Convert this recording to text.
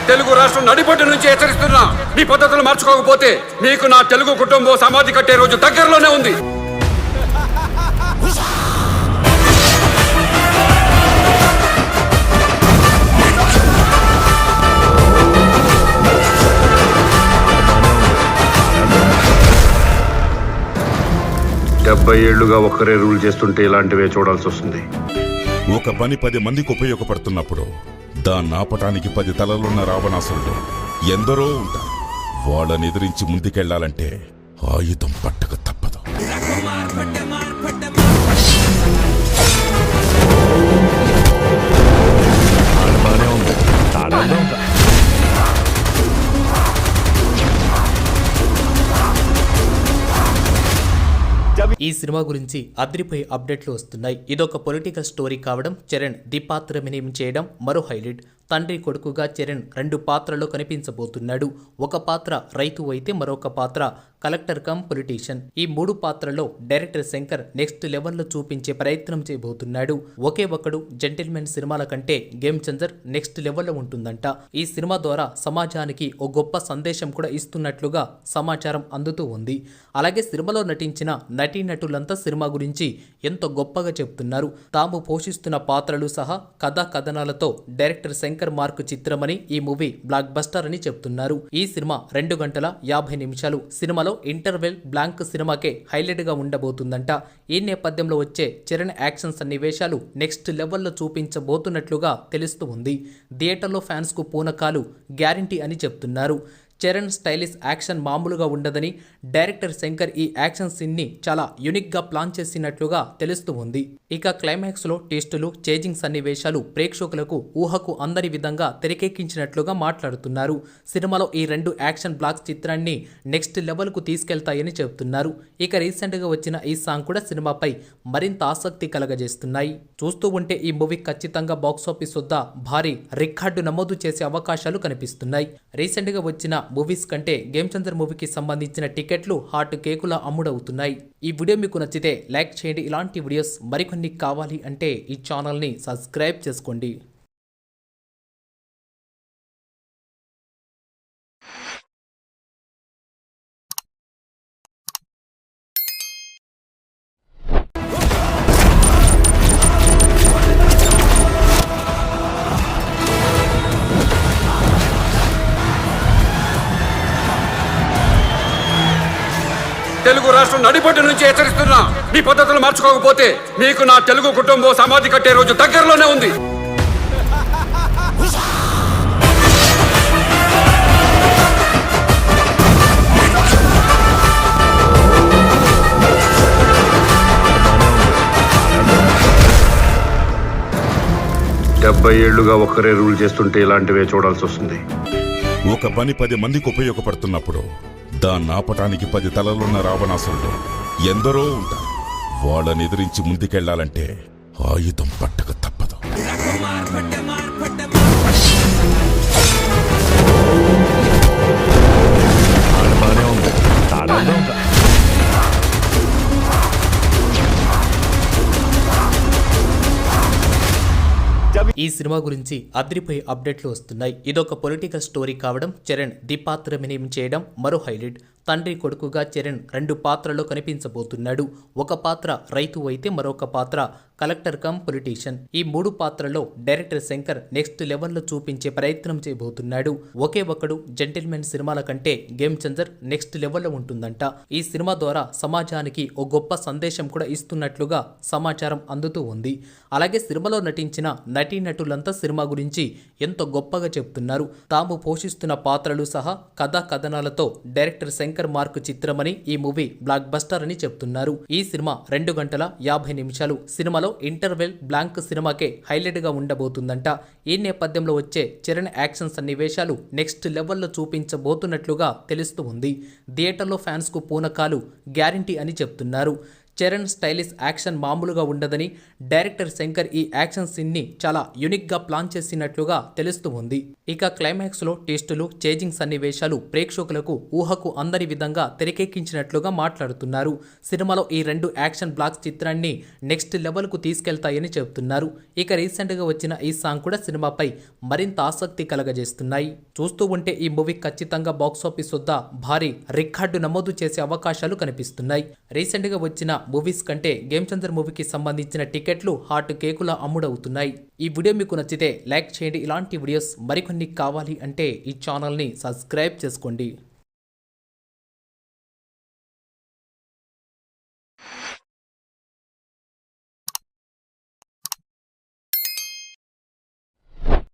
తెలుగు రాష్ట్రం నడిపొట్టు నుంచి హెచ్చరిస్తున్నా. మీ పద్ధతులు మార్చుకోకపోతే మీకు నా తెలుగు కుటుంబం సమాధి కట్టే రోజు దగ్గరలోనే ఉంది. ఏళ్లుగా ఒక్కరే రూల్ చేస్తుంటే ఇలాంటివే చూడాల్సి వస్తుంది. ఒక పని 10 మందికి ఉపయోగపడుతున్నప్పుడు దాన్ని ఆపటానికి 10 తలలున్న రావణాసురుడు ఎందరో ఉంటారు. వాళ్ళని ఎదిరించి ముందుకెళ్లాలంటే ఆయుధం పట్టక తప్పదు. ఈ సినిమా గురించి అదిరిపోయే అప్డేట్లు వస్తున్నాయి. ఇదొక పొలిటికల్ స్టోరీ కావడం, చరణ్ ద్విపాత్రమినియం చేయడం మరో హైలైట్. తండ్రి కొడుకుగా చరణ్ 2 పాత్రలో కనిపించబోతున్నాడు. ఒక పాత్ర రైతు అయితే మరొక పాత్ర కలెక్టర్ కమ్ పొలిటీషియన్. ఈ 3 పాత్రల్లో డైరెక్టర్ శంకర్ నెక్స్ట్ లెవెల్లో చూపించే ప్రయత్నం చేయబోతున్నాడు. ఒకే ఒక్కడు జెంటిల్మెన్ సినిమాల కంటే గేమ్ చేంజర్ నెక్స్ట్ లెవెల్లో ఉంటుందంట. ఈ సినిమా ద్వారా సమాజానికి ఓ గొప్ప సందేశం కూడా ఇస్తున్నట్లుగా సమాచారం అందుతూ ఉంది. అలాగే సినిమాలో నటించిన నటీనటులంతా సినిమా గురించి ఎంతో గొప్పగా చెప్తున్నారు. తాము పోషిస్తున్న పాత్రలు సహా కథా కథనాలతో డైరెక్టర్ శంకర్ మార్కు చిత్రమని, ఈ మూవీ బ్లాక్ బస్టర్ అని చెప్తున్నారు. ఈ సినిమా 2 గంటల 50 నిమిషాలు. సినిమాలో ఇంటర్వెల్ బ్లాంక్ సినిమాకే హైలైట్ గా ఉండబోతుందంట. ఈ నేపథ్యంలో వచ్చే చరణ్ యాక్షన్ సన్నివేశాలు నెక్స్ట్ లెవెల్లో చూపించబోతున్నట్లుగా తెలుస్తూ ఉంది. థియేటర్లో ఫ్యాన్స్ కు పూనకాలు గ్యారంటీ అని చెప్తున్నారు. చరణ్ స్టైలిష్ యాక్షన్ మామూలుగా ఉండదని, డైరెక్టర్ శంకర్ ఈ యాక్షన్ సీన్ ని చాలా యూనిక్ గా ప్లాన్ చేసినట్లుగా తెలుస్తూ ఉంది. ఇక క్లైమాక్స్ లో టేస్టులు, చేజింగ్ సన్నివేశాలు ప్రేక్షకులకు ఊహకు అందని విధంగా తెరకెక్కించినట్లుగా మాట్లాడుతున్నారు. సినిమాలో ఈ 2 యాక్షన్ బ్లాక్స్ చిత్రాన్ని నెక్స్ట్ లెవెల్ కు తీసుకెళ్తాయని చెబుతున్నారు. ఇక రీసెంట్ గా వచ్చిన ఈ సాంగ్ కూడా సినిమాపై మరింత ఆసక్తి కలగజేస్తున్నాయి. చూస్తూ ఉంటే ఈ మూవీ ఖచ్చితంగా బాక్సాఫీస్ వద్ద భారీ రికార్డు నమోదు చేసే అవకాశాలు కనిపిస్తున్నాయి. రీసెంట్ గా వచ్చిన మూవీస్ కంటే గేమ్ చేంజర్ మూవీకి సంబంధించిన టికెట్లు హాట్ కేకులా అమ్ముడవుతున్నాయి. ఈ వీడియో మీకు నచ్చితే లైక్ చేయండి. ఇలాంటి వీడియోస్ మరికొన్ని కావాలి అంటే ఈ ఛానల్ని సబ్స్క్రైబ్ చేసుకోండి. తెలుగు రాష్ట్రం నడిపొట్టు నుంచి హెచ్చరిస్తున్నా. మీ పద్ధతులు మార్చుకోకపోతే మీకు నా తెలుగు కుటుంబం సమాధి కట్టే రోజు దగ్గరలోనే ఉంది. ఏళ్లుగా ఒక్కరే రూల్ చేస్తుంటే ఇలాంటివే చూడాల్సి వస్తుంది. ఒక పని 10 మందికి ఉపయోగపడుతున్నప్పుడు దాన్ని ఆపటానికి 10 తలలున్న రావణాసురుడు ఎందరో ఉంటారు. వాళ్ళని ఎదిరించి ముందుకెళ్లాలంటే ఆయుధం పట్టక తప్పదు. ఈ సినిమా గురించి అదిరిపోయే అప్డేట్లు వస్తున్నాయి. ఇదొక పొలిటికల్ స్టోరీ కావడం, చరణ్ ద్విపాత్రమినియం చేయడం మరో హైలైట్. తండ్రి కొడుకుగా చరణ్ 2 పాత్రలో కనిపించబోతున్నాడు. ఒక పాత్ర రైతు అయితే మరొక పాత్ర కలెక్టర్ కమ్ పొలిటీషియన్. ఈ 3 పాత్రల్లో డైరెక్టర్ శంకర్ నెక్స్ట్ లెవెల్లో చూపించే ప్రయత్నం చేయబోతున్నాడు. ఒకే ఒక్కడు జెంటిల్మెన్ సినిమాల కంటే గేమ్ చేంజర్ నెక్స్ట్ లెవెల్లో ఉంటుందంట. ఈ సినిమా ద్వారా సమాజానికి ఓ గొప్ప సందేశం కూడా ఇస్తున్నట్లుగా సమాచారం అందుతూ ఉంది. అలాగే సినిమాలో నటించిన నటీనటులంతా సినిమా గురించి ఎంతో గొప్పగా చెప్తున్నారు. తాము పోషిస్తున్న పాత్రలు సహా కథా కథనాలతో డైరెక్టర్ శంకర్ మార్కు చిత్రమని, ఈ మూవీ బ్లాక్ బస్టర్ అని చెప్తున్నారు. ఈ సినిమా 2 గంటల 50 నిమిషాలు. సినిమాలో ఇంటర్వెల్ బ్లాంక్ సినిమాకే హైలైట్ గా ఉండబోతుందంట. ఈ నేపథ్యంలో వచ్చే చరణ్ యాక్షన్ సన్నివేశాలు నెక్స్ట్ లెవెల్లో చూపించబోతున్నట్లుగా తెలుస్తూ ఉంది. థియేటర్లో ఫ్యాన్స్ కు పూనకాలు గ్యారంటీ అని చెప్తున్నారు. చరణ్ స్టైలిష్ యాక్షన్ మామూలుగా ఉండదని, డైరెక్టర్ శంకర్ ఈ యాక్షన్ సీన్ ని చాలా యూనిక్ గా ప్లాన్ చేసినట్లుగా తెలుస్తూ ఉంది. ఇక క్లైమాక్స్ లో టెస్టులు, చేజింగ్ సన్నివేశాలు ప్రేక్షకులకు ఊహకు అందని విధంగా తెరకెక్కించినట్లుగా మాట్లాడుతున్నారు. సినిమాలో ఈ 2 యాక్షన్ బ్లాక్స్ చిత్రాన్ని నెక్స్ట్ లెవెల్ కు తీసుకెళ్తాయని చెబుతున్నారు. ఇక రీసెంట్ గా వచ్చిన ఈ సాంగ్ కూడా సినిమాపై మరింత ఆసక్తి కలగజేస్తున్నాయి. చూస్తూ ఉంటే ఈ మూవీ ఖచ్చితంగా బాక్సాఫీస్ వద్ద భారీ రికార్డు నమోదు చేసే అవకాశాలు కనిపిస్తున్నాయి. రీసెంట్ గా వచ్చిన మూవీస్ కంటే గేమ్ చేంజర్ మూవీకి సంబంధించిన టికెట్లు హాట్ కేకులా అమ్ముడవుతున్నాయి. ఈ వీడియో మీకు నచ్చితే లైక్ చేయండి. ఇలాంటి వీడియోస్ మరికొన్ని కావాలి అంటే ఈ ఛానల్ని సబ్స్క్రైబ్ చేసుకోండి.